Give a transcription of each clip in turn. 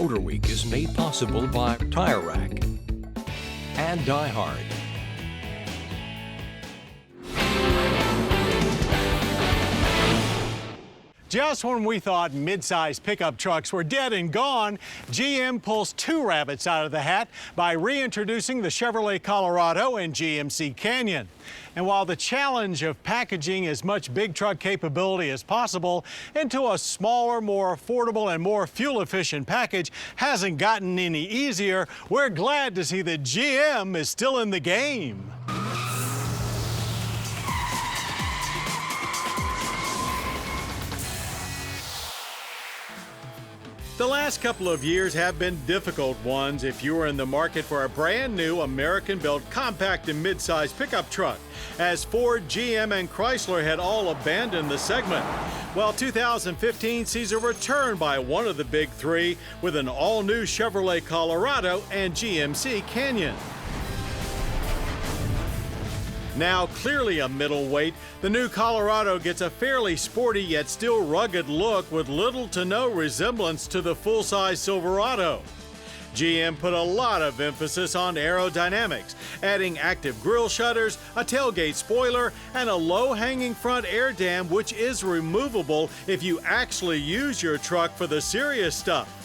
MotorWeek is made possible by Tire Rack and Die Hard. Just when we thought mid-size pickup trucks were dead and gone, GM pulls two rabbits out of the hat by reintroducing the Chevrolet Colorado and GMC Canyon. And while the challenge of packaging as much big truck capability as possible into a smaller, more affordable and more fuel-efficient package hasn't gotten any easier, we're glad to see that GM is still in the game. The last couple of years have been difficult ones if you are in the market for a brand new American-built compact and mid-size pickup truck, as Ford, GM, and Chrysler had all abandoned the segment. While 2015 sees a return by one of the big three with an all-new Chevrolet Colorado and GMC Canyon. Now clearly a middleweight, the new Colorado gets a fairly sporty yet still rugged look with little to no resemblance to the full-size Silverado. GM put a lot of emphasis on aerodynamics, adding active grille shutters, a tailgate spoiler, and a low-hanging front air dam which is removable if you actually use your truck for the serious stuff.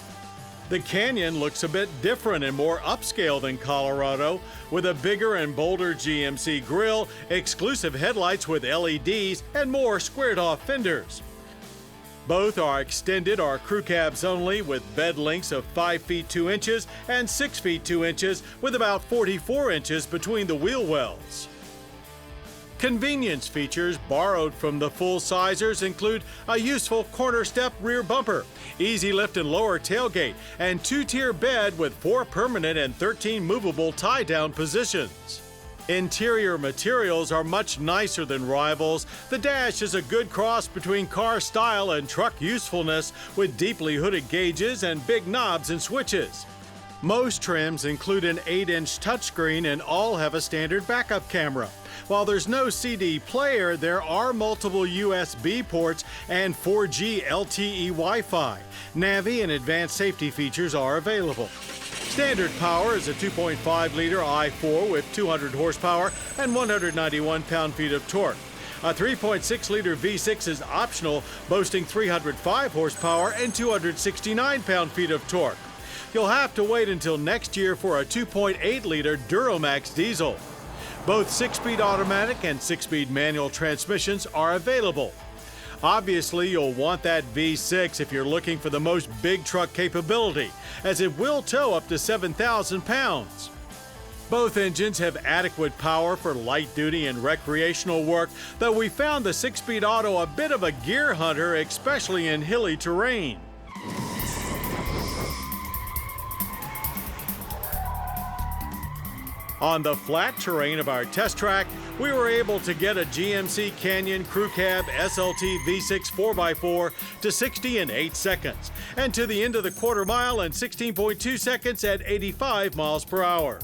The Canyon looks a bit different and more upscale than Colorado, with a bigger and bolder GMC grille, exclusive headlights with LEDs, and more squared-off fenders. Both are extended or crew cabs only, with bed lengths of 5 feet 2 inches and 6 feet 2 inches, with about 44 inches between the wheel wells. Convenience features borrowed from the full-sizers include a useful corner step rear bumper, easy lift and lower tailgate, and two-tier bed with 4 permanent and 13 movable tie-down positions. Interior materials are much nicer than rivals. The dash is a good cross between car style and truck usefulness, with deeply hooded gauges and big knobs and switches. Most trims include an 8-inch touchscreen and all have a standard backup camera. While there's no CD player, there are multiple USB ports and 4G LTE Wi-Fi. Navi and advanced safety features are available. Standard power is a 2.5-liter i4 with 200 horsepower and 191 pound-feet of torque. A 3.6-liter V6 is optional, boasting 305 horsepower and 269 pound-feet of torque. You'll have to wait until next year for a 2.8-liter Duramax diesel. Both 6-speed automatic and 6-speed manual transmissions are available. Obviously, you'll want that V6 if you're looking for the most big truck capability, as it will tow up to 7,000 pounds. Both engines have adequate power for light-duty and recreational work, though we found the 6-speed auto a bit of a gear hunter, especially in hilly terrain. On the flat terrain of our test track, we were able to get a GMC Canyon Crew Cab SLT V6 4x4 to 60 in 8 seconds, and to the end of the quarter mile in 16.2 seconds at 85 miles per hour.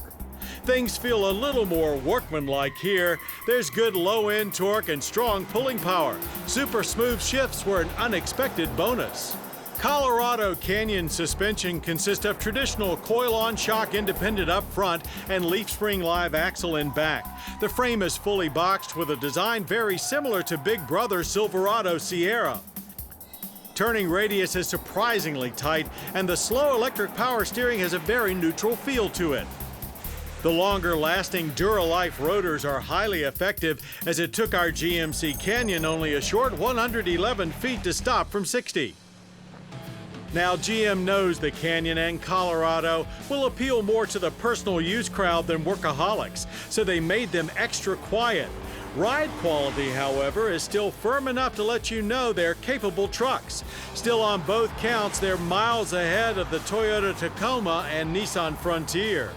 Things feel a little more workmanlike here. There's good low-end torque and strong pulling power. Super smooth shifts were an unexpected bonus. Colorado Canyon suspension consists of traditional coil-on shock independent up front and leaf spring live axle in back. The frame is fully boxed with a design very similar to Big Brother's Silverado Sierra. Turning radius is surprisingly tight, and the slow electric power steering has a very neutral feel to it. The longer-lasting Duralife rotors are highly effective, as it took our GMC Canyon only a short 111 feet to stop from 60. Now, GM knows the Canyon and Colorado will appeal more to the personal use crowd than workaholics, so they made them extra quiet. Ride quality, however, is still firm enough to let you know they're capable trucks. Still on both counts, they're miles ahead of the Toyota Tacoma and Nissan Frontier.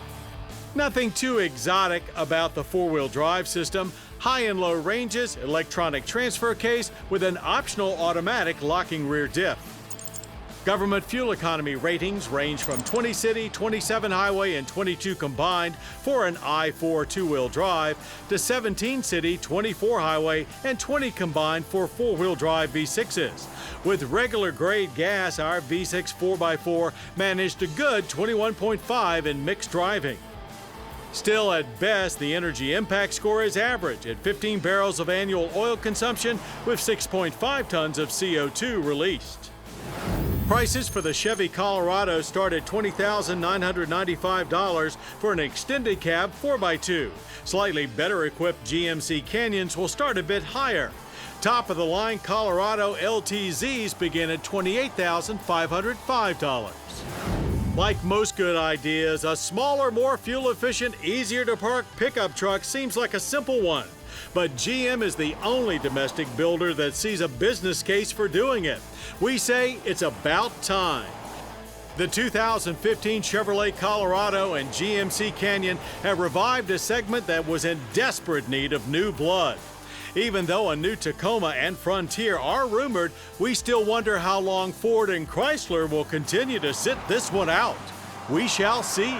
Nothing too exotic about the four-wheel drive system. High and low ranges, electronic transfer case with an optional automatic locking rear diff. Government fuel economy ratings range from 20 city, 27 highway, and 22 combined for an i4 two-wheel drive to 17 city, 24 highway, and 20 combined for four-wheel drive V6s. With regular grade gas, our V6 4x4 managed a good 21.5 in mixed driving. Still, at best, the energy impact score is average at 15 barrels of annual oil consumption with 6.5 tons of CO2 released. Prices for the Chevy Colorado start at $20,995 for an extended cab 4x2. Slightly better equipped GMC Canyons will start a bit higher. Top-of-the-line Colorado LTZs begin at $28,505. Like most good ideas, a smaller, more fuel-efficient, easier-to-park pickup truck seems like a simple one. But GM is the only domestic builder that sees a business case for doing it. We say it's about time. The 2015 Chevrolet Colorado and GMC Canyon have revived a segment that was in desperate need of new blood. Even though a new Tacoma and Frontier are rumored, we still wonder how long Ford and Chrysler will continue to sit this one out. We shall see.